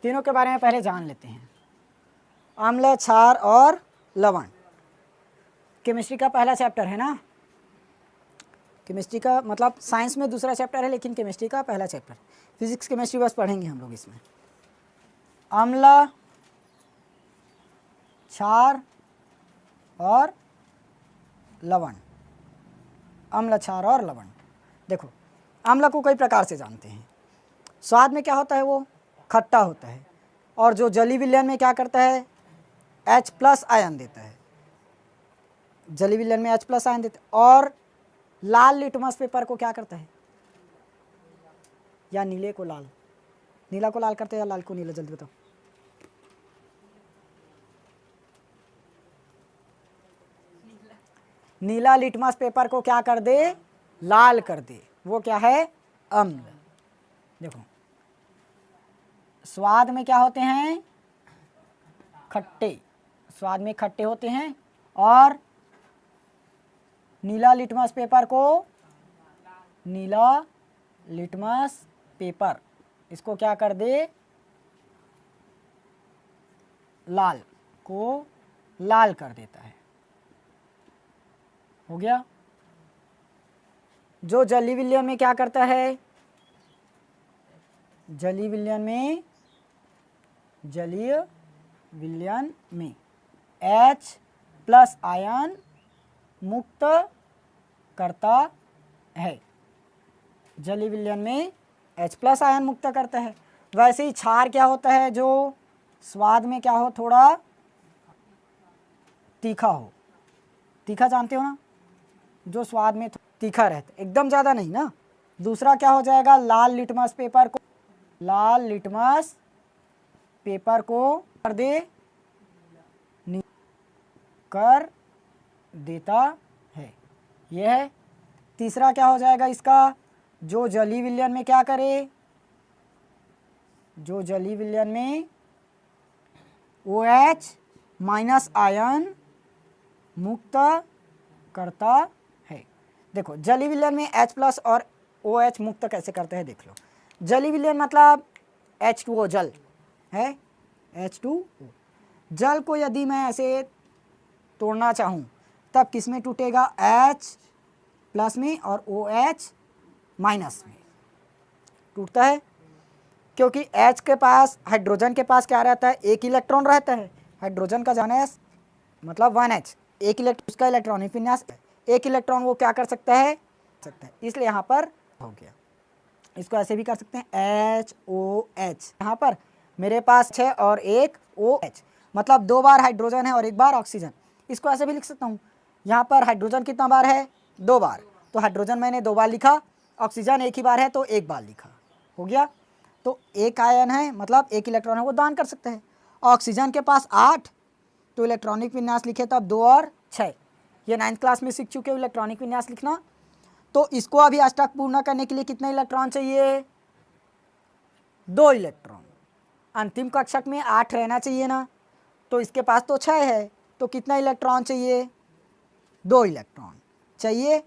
तीनों के बारे में पहले जान लेते हैं। अम्ल, क्षार और लवण केमिस्ट्री का पहला चैप्टर है ना। केमिस्ट्री का मतलब साइंस में दूसरा चैप्टर है, लेकिन केमिस्ट्री का पहला चैप्टर। फिजिक्स केमिस्ट्री बस पढ़ेंगे हम लोग इसमें। अम्ल, क्षार और लवण। अम्ल, क्षार और लवण। देखो, अम्ल को कई प्रकार से जानते हैं। स्वाद में क्या होता है, वो खट्टा होता है, और जो जली विलयन में क्या करता है, H+ आयन देता है। जली विलयन में H+ आयन देता है। और लाल लिटमस पेपर को क्या करता है, या नीले को लाल, नीला को लाल करते हैं या लाल को नीला, जल्दी बताओ। नीला लिटमस पेपर को क्या कर दे, लाल कर दे, वो क्या है, अम्ल। देखो, स्वाद में क्या होते हैं, खट्टे, स्वाद में खट्टे होते हैं। और नीला लिटमस पेपर को, नीला लिटमस पेपर इसको क्या कर दे, लाल को लाल कर देता है। हो गया। जो जली विलयन में क्या करता है, जलीय विलयन में H+ आयन मुक्त करता है। जलीय विलयन में H+ आयन मुक्त करता है। वैसे ही क्षार क्या होता है, जो स्वाद में क्या हो, थोड़ा तीखा हो। तीखा जानते हो ना, जो स्वाद में तीखा रहता है, एकदम ज़्यादा नहीं ना। दूसरा क्या हो जाएगा, लाल लिटमस पेपर को, लाल लिटमस पेपर को कर दे, कर देता है। यह है। तीसरा क्या हो जाएगा इसका, जो जली विलयन में क्या करे, जो जली विलयन में OH- आयन मुक्त करता है। देखो, जली विलयन में H+ और OH मुक्त कैसे करते हैं, देख लो। जली विलयन मतलब H2O जल है, H2O। जल को यदि मैं ऐसे तोड़ना चाहूँ तब किस में टूटेगा, H+ में और OH- में टूटता है। क्योंकि H के पास, हाइड्रोजन के पास क्या रहता है, एक इलेक्ट्रॉन रहता है। हाइड्रोजन का जाना है मतलब 1H, एक इलेक्ट्रॉन, उसका इलेक्ट्रॉनिक विन्यास, एक इलेक्ट्रॉन वो क्या कर सकता है, इसलिए यहाँ पर हो गया। इसको ऐसे भी कर सकते हैं, HOH। यहाँ पर मेरे पास 6 और एक OH, मतलब 2 बार हाइड्रोजन है और 1 बार ऑक्सीजन। इसको ऐसे भी लिख सकता हूँ, यहाँ पर हाइड्रोजन कितना बार है, 2 बार, तो हाइड्रोजन मैंने 2 बार लिखा, ऑक्सीजन 1 ही बार है तो 1 बार लिखा। हो गया। तो एक आयन है, मतलब एक इलेक्ट्रॉन है, वो दान कर सकते हैं। ऑक्सीजन के पास 8, तो इलेक्ट्रॉनिक विन्यास लिखे तब 2 और 6। ये 9th क्लास में सीख चुके हो इलेक्ट्रॉनिक विन्यास लिखना। तो इसको अभी अष्टक पूर्ण करने के लिए कितने इलेक्ट्रॉन चाहिए, 2 इलेक्ट्रॉन। अंतिम कक्षक में 8 रहना चाहिए ना, तो इसके पास तो 6 है, तो कितना इलेक्ट्रॉन चाहिए, 2 इलेक्ट्रॉन चाहिए।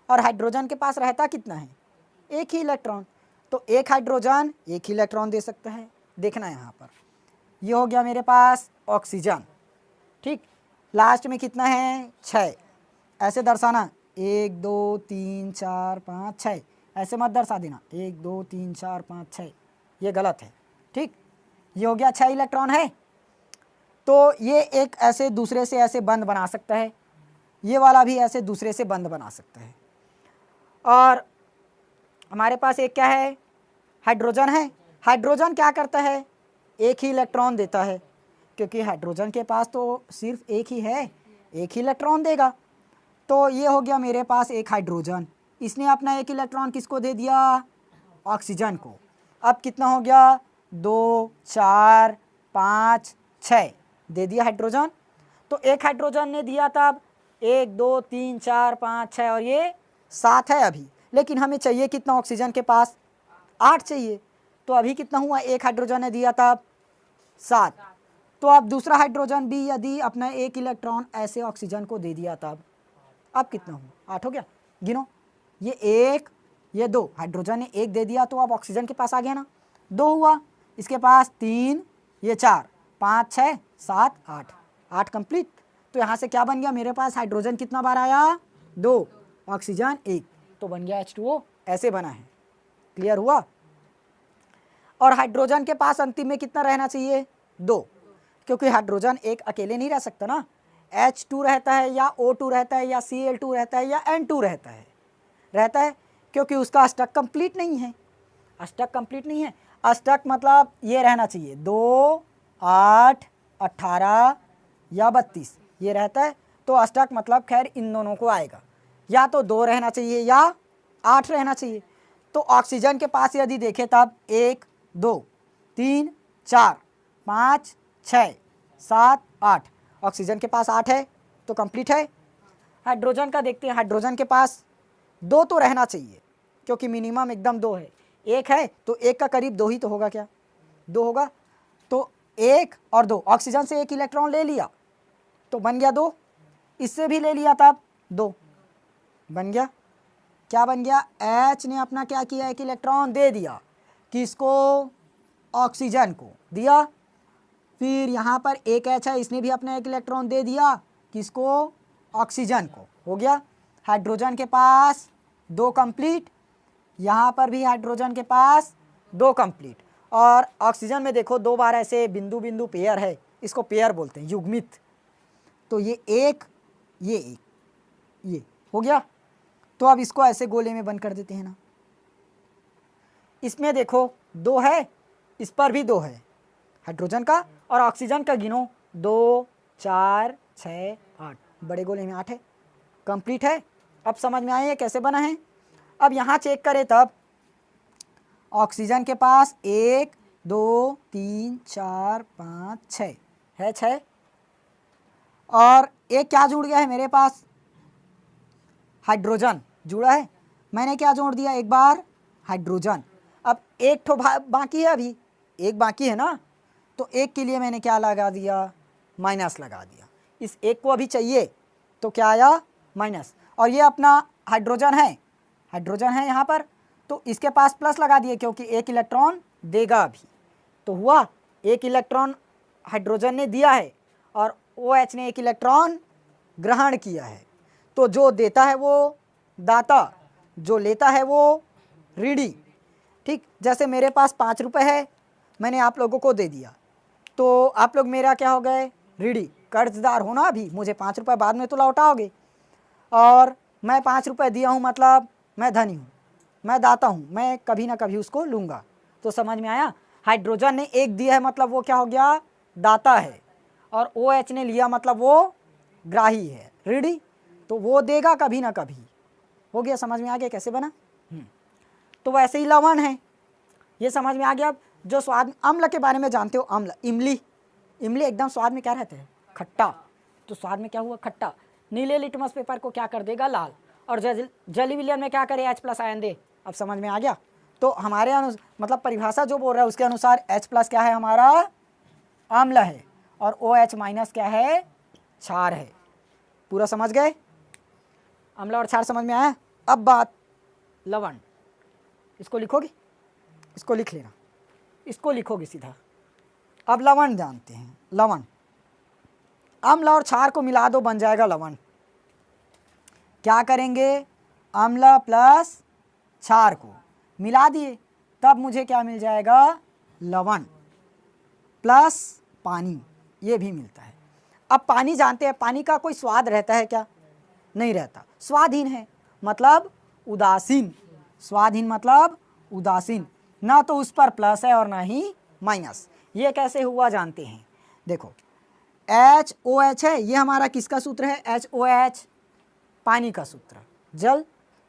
और हाइड्रोजन के पास रहता कितना है, 1 ही इलेक्ट्रॉन, तो एक हाइड्रोजन 1 ही इलेक्ट्रॉन दे सकता है। देखना है यहाँ पर, ये हो गया मेरे पास ऑक्सीजन। ठीक, लास्ट में कितना है, 6। ऐसे दर्शाना, 1 2 3 4 5 6, ऐसे मत दर्शा देना 1 2 3 4 5 6, ये गलत है। ठीक, ये हो गया 6 इलेक्ट्रॉन है। तो ये एक ऐसे दूसरे से ऐसे बंध बना सकता है, ये वाला भी ऐसे दूसरे से बंध बना सकता है। और हमारे पास एक क्या है, हाइड्रोजन है। हाइड्रोजन क्या करता है, 1 ही इलेक्ट्रॉन देता है, क्योंकि हाइड्रोजन के पास तो सिर्फ 1 ही है, 1 ही इलेक्ट्रॉन देगा। तो ये हो गया मेरे पास एक हाइड्रोजन, इसने अपना 1 इलेक्ट्रॉन किसको दे दिया, ऑक्सीजन को। अब कितना हो गया, 2 4 5 6 दे दिया हाइड्रोजन। तो एक हाइड्रोजन ने दिया तब 1 2 3 4 5 6 और ये 7 है अभी, लेकिन हमें चाहिए कितना, ऑक्सीजन के पास 8 चाहिए। तो अभी कितना हुआ, एक हाइड्रोजन ने दिया तब 7। तो अब दूसरा हाइड्रोजन भी यदि अपना 1 इलेक्ट्रॉन ऐसे ऑक्सीजन को दे दिया तब, अब कितना हुआ, 8 हो गया। गिनो, ये 1 ये 2, हाइड्रोजन ने 1 दे दिया तो अब ऑक्सीजन के पास आ गया ना, 2 हुआ। इसके पास 3, ये 4, 5, 6, 7, 8, 8 कंप्लीट। तो यहाँ से क्या बन गया मेरे पास, हाइड्रोजन कितना बार आया, 2, ऑक्सीजन 1, तो बन गया H2O। ऐसे बना है, क्लियर हुआ। और हाइड्रोजन के पास अंतिम में कितना रहना चाहिए, 2, क्योंकि हाइड्रोजन एक अकेले नहीं रह सकता ना, H2 रहता है या O2 रहता है या Cl2 रहता है या N2 रहता है, क्योंकि उसका अष्टक कंप्लीट नहीं है। अष्टक कंप्लीट नहीं है, अष्टक मतलब ये रहना चाहिए 2, 8, 18 या 32 ये रहता है। तो अष्टक मतलब खैर इन दोनों को आएगा, या तो 2 रहना चाहिए या 8 रहना चाहिए। तो ऑक्सीजन के पास यदि देखें तब 1, 2, 3, 4, 5, 6, 7, 8, ऑक्सीजन के पास 8 है तो कंप्लीट है। हाइड्रोजन का देखते हैं, हाइड्रोजन के पास 2 तो रहना चाहिए क्योंकि मिनिमम एकदम 2 है, 1 है तो 1 का करीब 2 ही तो होगा, क्या 2 होगा। तो 1 और 2, ऑक्सीजन से 1 इलेक्ट्रॉन ले लिया तो बन गया 2, इससे भी ले लिया तब 2 बन गया। क्या बन गया, H ने अपना क्या किया, 1 इलेक्ट्रॉन दे दिया, किसको, ऑक्सीजन को दिया। फिर यहाँ पर एक H है, इसने भी अपना 1 इलेक्ट्रॉन दे दिया, किसको, ऑक्सीजन को, हो गया। हाइड्रोजन के पास 2 कंप्लीट, यहाँ पर भी हाइड्रोजन के पास 2 कंप्लीट। और ऑक्सीजन में देखो 2 बार ऐसे बिंदु बिंदु पेयर है, इसको पेयर बोलते हैं, युग्मित। तो ये 1, ये 1, ये हो गया। तो अब इसको ऐसे गोले में बंद कर देते हैं ना। इसमें देखो 2 है, इस पर भी 2 है, हाइड्रोजन का और ऑक्सीजन का गिनो, 2, 4, 6, 8, बड़े गोले में 8 है, कंप्लीट है। अब समझ में आया कैसे बना है। अब यहाँ चेक करें तब ऑक्सीजन के पास 1, 2, 3, 4, 5, 6 है, 6, और एक क्या जुड़ गया है मेरे पास, हाइड्रोजन जुड़ा है। मैंने क्या जोड़ दिया, एक बार हाइड्रोजन। अब एक ठो बाकी है, अभी एक बाकी है ना, तो एक के लिए मैंने क्या लगा दिया, माइनस लगा दिया। इस एक को अभी चाहिए तो क्या आया, माइनस। और ये अपना हाइड्रोजन है यहाँ पर, तो इसके पास प्लस लगा दिए क्योंकि 1 इलेक्ट्रॉन देगा अभी। तो हुआ 1 इलेक्ट्रॉन हाइड्रोजन ने दिया है और OH ने 1 इलेक्ट्रॉन ग्रहण किया है। तो जो देता है वो दाता, जो लेता है वो ऋणी। ठीक, जैसे मेरे पास 5 रुपये है, मैंने आप लोगों को दे दिया, तो आप लोग मेरा क्या हो गए, ऋणी, कर्जदार हो ना। अभी मुझे 5 रुपये बाद में तो लौटाओगे, और मैं 5 रुपये दिया हूँ मतलब मैं धनी हूँ, मैं दाता हूँ, मैं कभी ना कभी उसको लूँगा। तो समझ में आया, हाइड्रोजन ने 1 दिया है मतलब वो क्या हो गया, दाता है, और OH ने लिया मतलब वो ग्राही है, ऋणी, तो वो देगा कभी ना कभी। हो गया, समझ में आ गया कैसे बना। तो वैसे ही लवण है, ये समझ में आ गया। जो स्वाद, अम्ल के बारे में जानते हो, अम्ल, इमली, इमली एकदम स्वाद में क्या रहता है, खट्टा, तो स्वाद में क्या हुआ, खट्टा। नीले लिटमस पेपर को क्या कर देगा, लाल। और जली विलयन में क्या करे, H+ आयन दे। अब समझ में आ गया। तो हमारे मतलब परिभाषा जो बोल रहा है उसके अनुसार H+ क्या है, हमारा अम्ल है, और OH- क्या है, क्षार है। पूरा समझ गए, अम्ल और क्षार समझ में आया। अब बात लवण, इसको लिखोगे, इसको लिख लेना, इसको लिखोगे सीधा। अब लवण जानते हैं, लवण, अम्ल और क्षार को मिला दो, बन जाएगा लवण। क्या करेंगे, अम्ल प्लस क्षार को मिला दिए, तब मुझे क्या मिल जाएगा, लवण प्लस पानी, ये भी मिलता है। अब पानी जानते हैं, पानी का कोई स्वाद रहता है क्या, नहीं रहता, स्वादहीन है, मतलब उदासीन। स्वादहीन मतलब उदासीन, ना तो उस पर प्लस है और ना ही माइनस। ये कैसे हुआ जानते हैं, देखो HOH है, ये हमारा किसका सूत्र है, HOH, पानी का सूत्र, जल,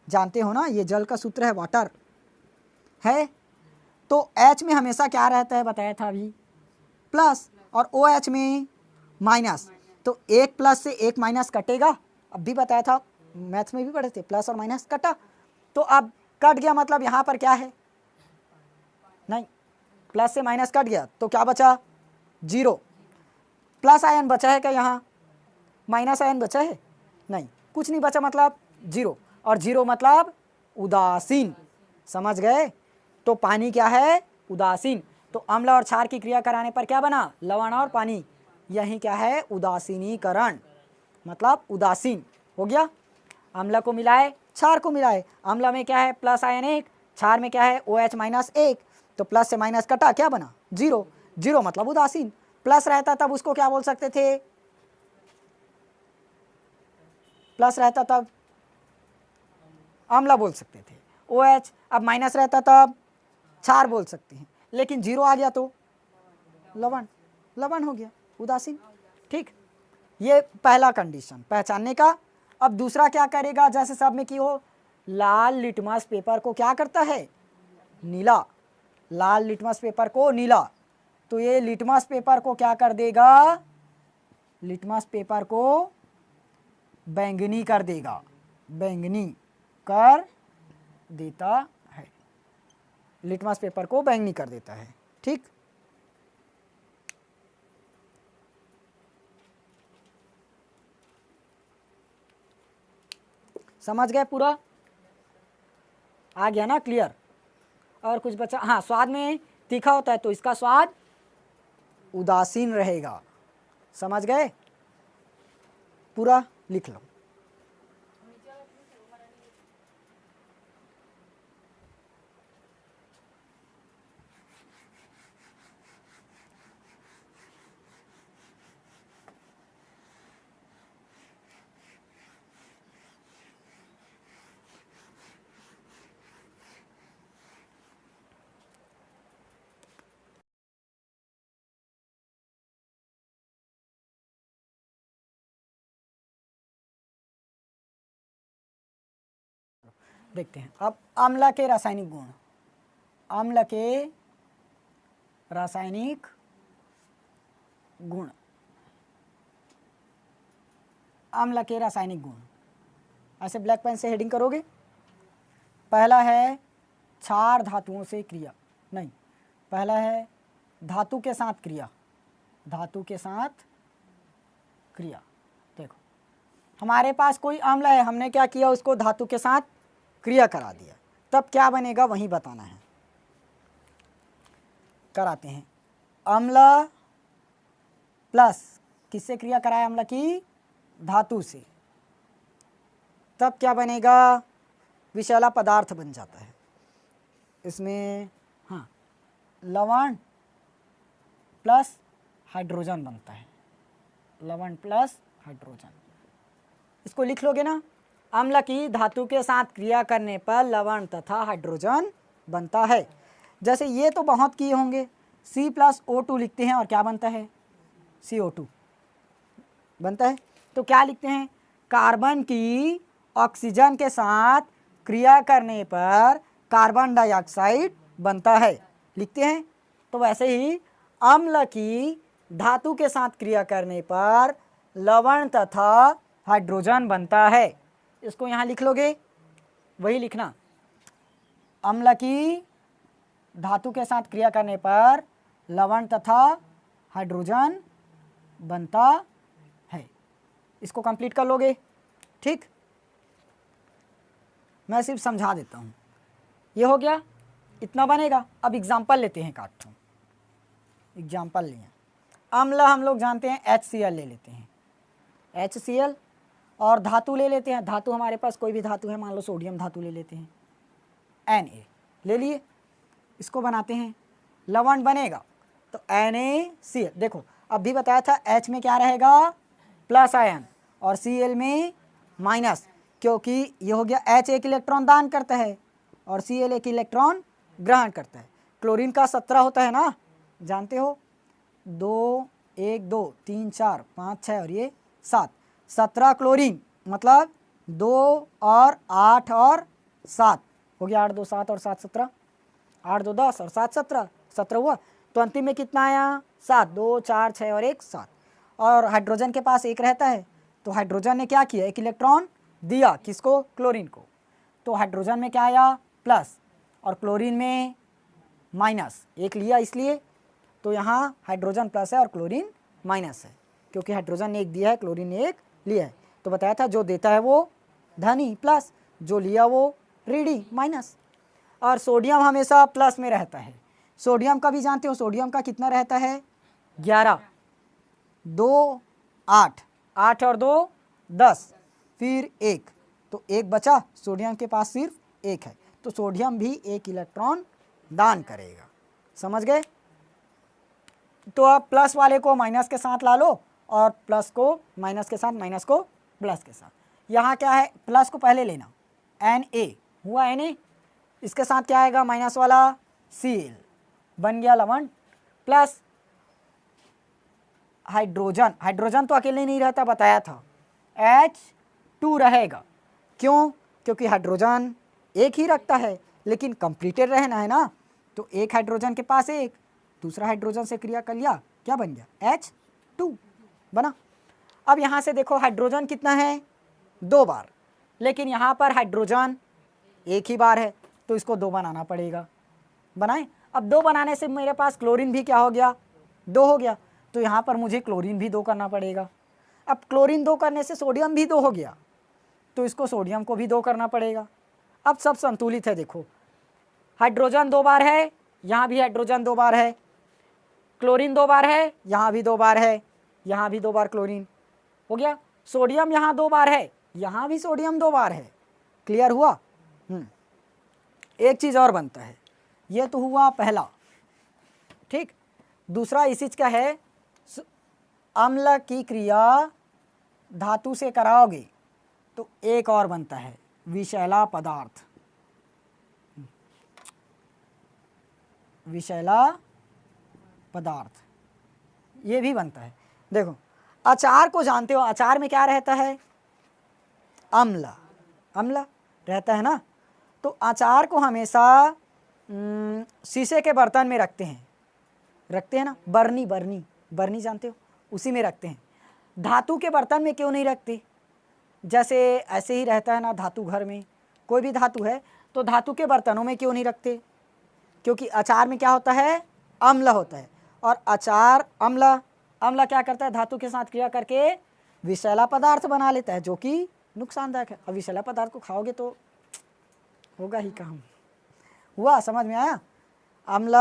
जानते हो ना, ये जल का सूत्र है, वाटर है। तो H में हमेशा क्या रहता है, बताया था अभी, प्लस, और OH में माइनस। तो 1 प्लस से 1 माइनस कटेगा, अब भी बताया था, मैथ्स में भी पढ़े थे, प्लस और माइनस कटा। तो अब कट गया मतलब यहाँ पर क्या है, नहीं, प्लस से माइनस कट गया तो क्या बचा, 0। प्लस आयन बचा है क्या, यहाँ माइनस आयन बचा है, नहीं, कुछ नहीं बचा, मतलब 0, और 0 मतलब उदासीन। समझ गए। तो पानी क्या है, उदासीन। तो अम्ल और क्षार की क्रिया कराने पर क्या बना, लवण और पानी। यही क्या है, उदासीनीकरण, मतलब उदासीन हो गया। अम्ल को मिलाए, क्षार को मिलाए, अम्ल में क्या है प्लस आयन 1, क्षार में क्या है OH माइनस 1, तो प्लस से माइनस कटा, क्या बना 0, 0 मतलब उदासीन। प्लस रहता तब उसको क्या बोल सकते थे, प्लस रहता तब अम्ल बोल सकते थे, OH। अब माइनस रहता तब क्षार बोल सकते हैं, लेकिन 0 आ गया तो लवण, लवण हो गया, उदासीन। ठीक, ये पहला कंडीशन पहचानने का। अब दूसरा क्या करेगा, जैसे सब में की हो, लाल लिटमस पेपर को क्या करता है, नीला, लाल लिटमस पेपर को नीला, तो ये लिटमस पेपर को क्या कर देगा, लिटमस पेपर को बैंगनी कर देगा, बैंगनी कर देता है, लिटमस पेपर को बैंगनी कर देता है। ठीक, समझ गए पूरा, आ गया ना क्लियर। और कुछ बचा, हाँ, स्वाद में तीखा होता है तो इसका स्वाद उदासीन रहेगा, समझ गए, पूरा लिख लो। देखते हैं अब अम्ल के रासायनिक गुण, अम्ल के रासायनिक गुण, अम्ल के रासायनिक गुण, ऐसे ब्लैक पेन से हेडिंग करोगे। पहला है क्षार धातुओं से क्रिया, नहीं, पहला है धातु के साथ क्रिया, धातु के साथ क्रिया। देखो हमारे पास कोई अम्ल है, हमने क्या किया, उसको धातु के साथ क्रिया करा दिया, तब क्या बनेगा वही बताना है। कराते हैं, अम्ल प्लस किससे क्रिया कराया, अम्ल की धातु से, तब क्या बनेगा, विषैला पदार्थ बन जाता है। इसमें हाँ, लवण प्लस हाइड्रोजन बनता है, लवण प्लस हाइड्रोजन, इसको लिख लोगे ना। अम्ल की धातु के साथ क्रिया करने पर लवण तथा हाइड्रोजन बनता है। जैसे ये तो बहुत किए होंगे, C+O2 लिखते हैं और क्या बनता है, CO2 बनता है। तो क्या लिखते हैं, कार्बन की ऑक्सीजन के साथ क्रिया करने पर कार्बन डाइऑक्साइड बनता है, लिखते हैं। तो वैसे ही अम्ल की धातु के साथ क्रिया करने पर लवण तथा हाइड्रोजन बनता है, इसको यहाँ लिख लोगे, वही लिखना, अम्ल की धातु के साथ क्रिया करने पर लवण तथा हाइड्रोजन बनता है, इसको कंप्लीट कर लोगे। ठीक, मैं सिर्फ समझा देता हूँ, ये हो गया, इतना बनेगा। अब एग्जाम्पल लेते हैं, काटो एग्जाम्पल लिए, अम्ल हम लोग जानते हैं HCl ले लेते हैं, HCl, और धातु ले लेते हैं, धातु हमारे पास कोई भी धातु है, मान लो सोडियम धातु ले लेते हैं, Na ले लिए, इसको बनाते हैं, लवण बनेगा तो NaCl। देखो अब भी बताया था H में क्या रहेगा, प्लस आयन, और Cl में माइनस, क्योंकि ये हो गया H एक इलेक्ट्रॉन दान करता है और Cl एक इलेक्ट्रॉन ग्रहण करता है। क्लोरीन का 17 होता है ना, जानते हो, 2 1 2 3 4 5 6 और ये 7, 17 क्लोरीन, मतलब 2 और 8 और 7 हो गया, 8 2 7 और 7 17, 8 2 10 और 7 17, 17 हुआ। तो अंतिम में कितना आया, 7, 2 4 6 और 1 7। और हाइड्रोजन के पास एक रहता है, तो हाइड्रोजन ने क्या किया, एक इलेक्ट्रॉन दिया, किसको, क्लोरीन को। तो हाइड्रोजन में क्या आया, प्लस, और क्लोरीन में माइनस, एक लिया इसलिए, तो यहाँ हाइड्रोजन प्लस है और क्लोरीन माइनस है, क्योंकि हाइड्रोजन ने एक दिया है, क्लोरीन ने एक लिया है। तो बताया था जो देता है वो धनी प्लस, जो लिया वो ऋणी माइनस। और सोडियम हमेशा प्लस में रहता है, सोडियम का भी जानते हो, सोडियम का कितना रहता है 11, 2 8, 8 और 2 10, फिर 1, तो 1 बचा, सोडियम के पास सिर्फ 1 है, तो सोडियम भी 1 इलेक्ट्रॉन दान करेगा। समझ गए? तो अब प्लस वाले को माइनस के साथ ला लो और प्लस को माइनस के साथ, माइनस को प्लस के साथ। यहाँ क्या है, प्लस को पहले लेना, Na हुआ Na, इसके साथ क्या आएगा माइनस वाला Cl, बन गया लवण, प्लस हाइड्रोजन, हाइड्रोजन तो अकेले नहीं रहता बताया था, H2 रहेगा। क्यों? क्योंकि हाइड्रोजन एक ही रखता है लेकिन कंप्लीटेड रहना है ना, तो एक हाइड्रोजन के पास एक, दूसरा हाइड्रोजन से क्रिया कर लिया, क्या बन गया H2 बना। अब यहाँ से देखो हाइड्रोजन कितना है 2 बार, लेकिन यहाँ पर हाइड्रोजन एक ही बार है तो इसको 2 बनाना पड़ेगा। बनाएं? अब 2 बनाने से मेरे पास क्लोरीन भी क्या हो गया 2 हो गया, तो यहाँ पर मुझे क्लोरीन भी 2 करना पड़ेगा। अब क्लोरीन 2 करने से सोडियम भी 2 हो गया, तो इसको सोडियम को भी 2 करना पड़ेगा। अब सब संतुलित है, देखो हाइड्रोजन 2 बार है, यहाँ भी हाइड्रोजन 2 बार है, क्लोरीन 2 बार है, यहाँ भी 2 बार है, यहाँ भी 2 बार क्लोरीन हो गया। सोडियम यहाँ 2 बार है, यहाँ भी सोडियम 2 बार है। क्लियर हुआ? एक चीज़ और बनता है, ये तो हुआ पहला, ठीक। दूसरा इस चीज का है, अम्ल की क्रिया धातु से कराओगे तो एक और बनता है विषैला पदार्थ, विषैला पदार्थ ये भी बनता है। देखो अचार को जानते हो, अचार में क्या रहता है अम्ल, अम्ल रहता है ना, तो अचार को हमेशा शीशे के बर्तन में रखते हैं ना, बर्नी, बर्नी, बर्नी जानते हो, उसी में रखते हैं। धातु के बर्तन में क्यों नहीं रखते? जैसे ऐसे ही रहता है ना धातु, घर में कोई भी धातु है तो धातु के बर्तनों में क्यों नहीं रखते? क्योंकि अचार में क्या होता है अम्ल होता है, और अचार अम्ल, अम्ल क्या करता है धातु के साथ क्रिया करके विषैला पदार्थ बना लेता है, जो कि नुकसानदायक है। अब विषैला पदार्थ को खाओगे तो होगा ही काम। हुआ? समझ में आया? अम्ल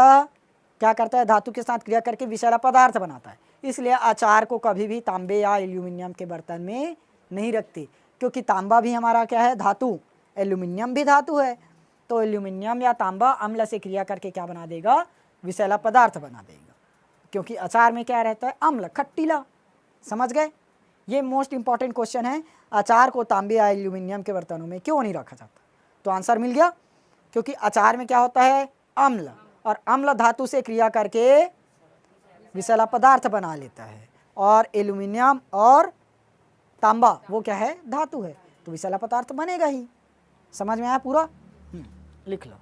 क्या करता है धातु के साथ क्रिया करके विषैला पदार्थ बनाता है, इसलिए अचार को कभी भी तांबे या एल्यूमिनियम के बर्तन में नहीं रखते, क्योंकि तांबा भी हमारा क्या है धातु, एल्यूमिनियम भी धातु है, तो एल्यूमिनियम या तांबा अम्ल से क्रिया करके क्या बना देगा विषैला पदार्थ बना देगा, क्योंकि अचार में क्या रहता है अम्ल, खट्टीला। समझ गए? ये मोस्ट इंपॉर्टेंट क्वेश्चन है, अचार को तांबे या एल्यूमिनियम के बर्तनों में क्यों नहीं रखा जाता? तो आंसर मिल गया, क्योंकि अचार में क्या होता है अम्ल, और अम्ल धातु से क्रिया करके विषैला पदार्थ बना लेता है, और एल्यूमिनियम और तांबा वो क्या है धातु है, तो विषैला पदार्थ बनेगा ही। समझ में आया पूरा? लिख लो।